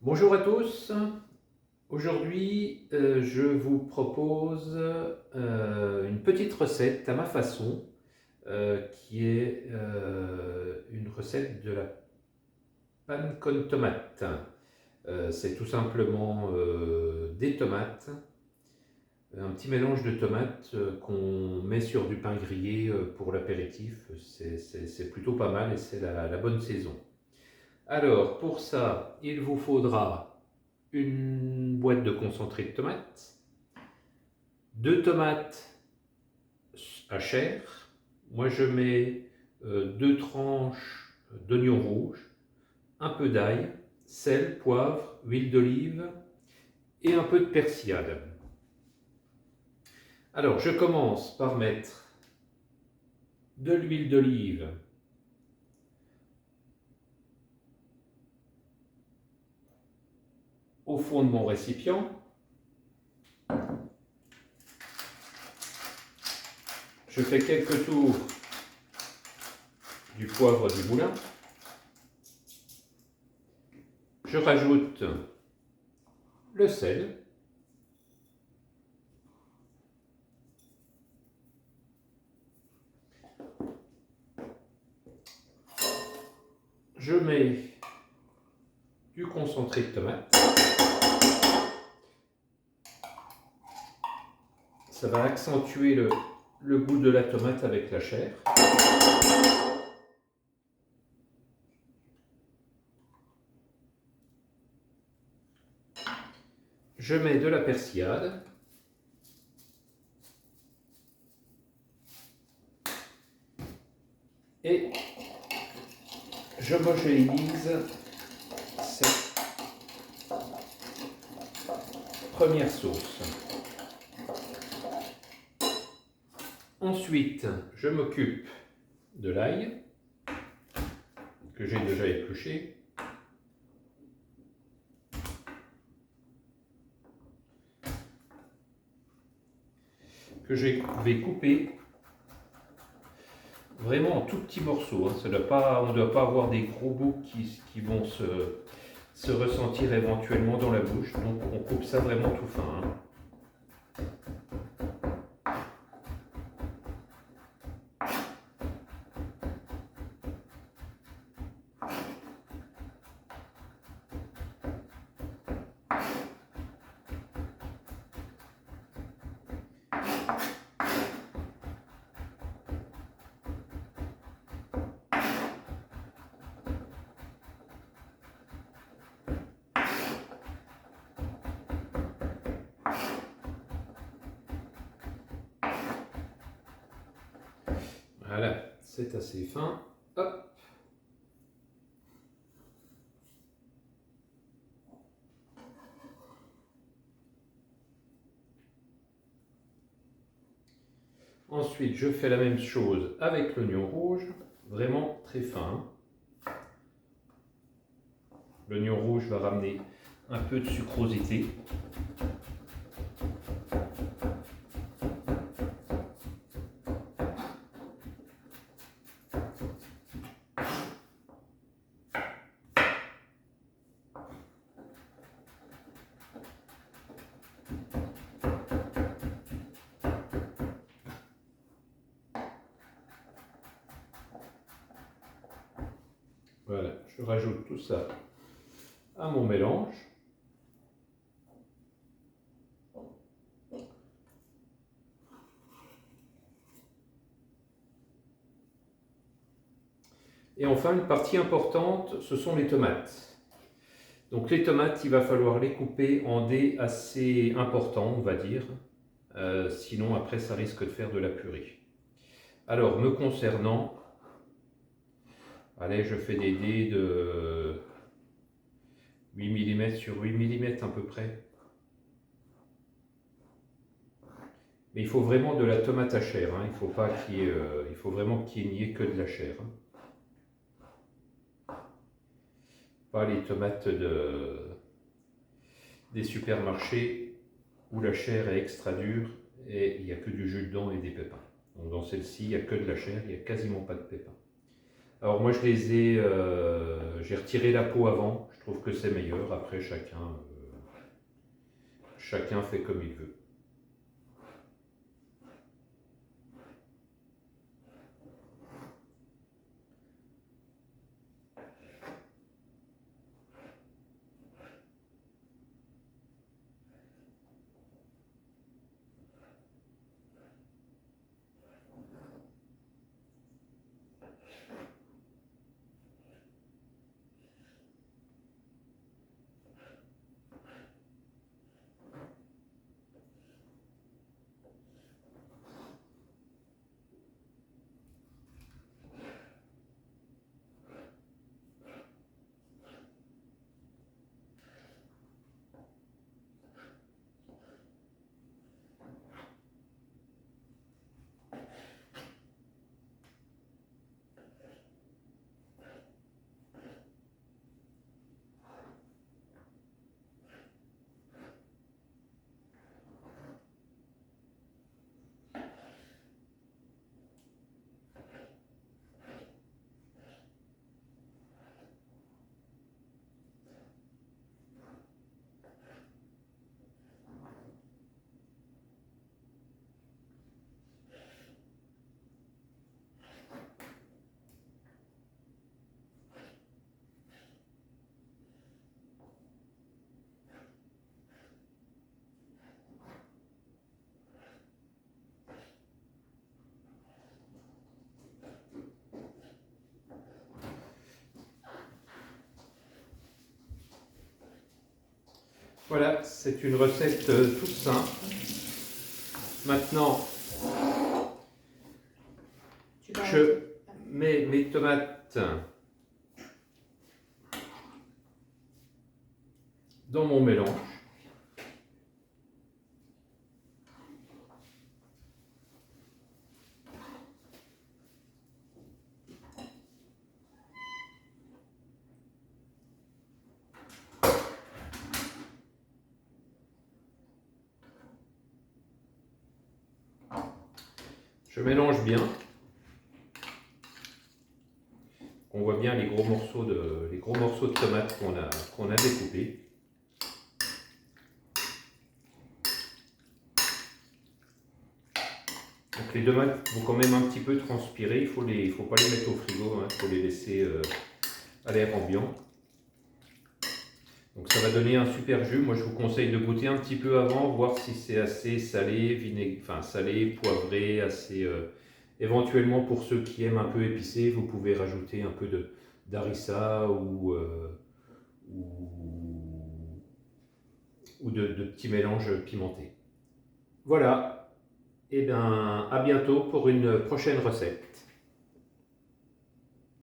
Bonjour à tous. Aujourd'hui, je vous propose une petite recette à ma façon, qui est une recette de la panne con tomate. C'est tout simplement des tomates, un petit mélange de tomates qu'on met sur du pain grillé pour l'apéritif. C'est plutôt pas mal et c'est la bonne saison. Alors, pour ça, il vous faudra une boîte de concentré de tomates, deux tomates à chair. Moi, je mets deux tranches d'oignons rouges, un peu d'ail, sel, poivre, huile d'olive et un peu de persillade. Alors, je commence par mettre de l'huile d'olive au fond de mon récipient. Je fais quelques tours du poivre du moulin. Je rajoute le sel. Je mets du concentré de tomate. Ça va accentuer le goût de la tomate avec la chair. Je mets de la persillade. Et j'homogénéise cette première sauce. Ensuite, je m'occupe de l'ail que j'ai déjà épluché. Que je vais couper vraiment en tout petits morceaux. On ne doit pas avoir des gros bouts qui vont se ressentir éventuellement dans la bouche. Donc on coupe ça vraiment tout fin. Voilà, c'est assez fin. Hop. Ensuite, je fais la même chose avec l'oignon rouge, vraiment très fin. L'oignon rouge va ramener un peu de sucrosité. Voilà, je rajoute tout ça à mon mélange. Et enfin, une partie importante, ce sont les tomates. Donc les tomates, il va falloir les couper en dés assez importants, on va dire. Sinon, après, ça risque de faire de la purée. Alors, me concernant, allez, je fais des dés de 8 mm sur 8 mm à peu près. Mais il faut vraiment de la tomate à chair, hein. Il faut vraiment qu'il n'y ait que de la chair. Pas les tomates des supermarchés où la chair est extra dure et il n'y a que du jus dedans et des pépins. Donc dans celle-ci, il n'y a que de la chair, il n'y a quasiment pas de pépins. Alors moi j'ai retiré la peau avant, je trouve que c'est meilleur. Après, chacun fait comme il veut. Voilà, c'est une recette toute simple. Maintenant, je mets mes tomates dans mon mélange. Je mélange bien. On voit bien les gros morceaux de tomates qu'on a découpés. Donc les tomates vont quand même un petit peu transpirer. Il faut pas les mettre au frigo, il faut les laisser à l'air ambiant. Donc ça va donner un super jus. Moi je vous conseille de goûter un petit peu avant, voir si c'est assez salé, salé, poivré, assez. Éventuellement pour ceux qui aiment un peu épicé, vous pouvez rajouter un peu d'harissa ou de petits mélanges pimentés. Voilà, et bien à bientôt pour une prochaine recette.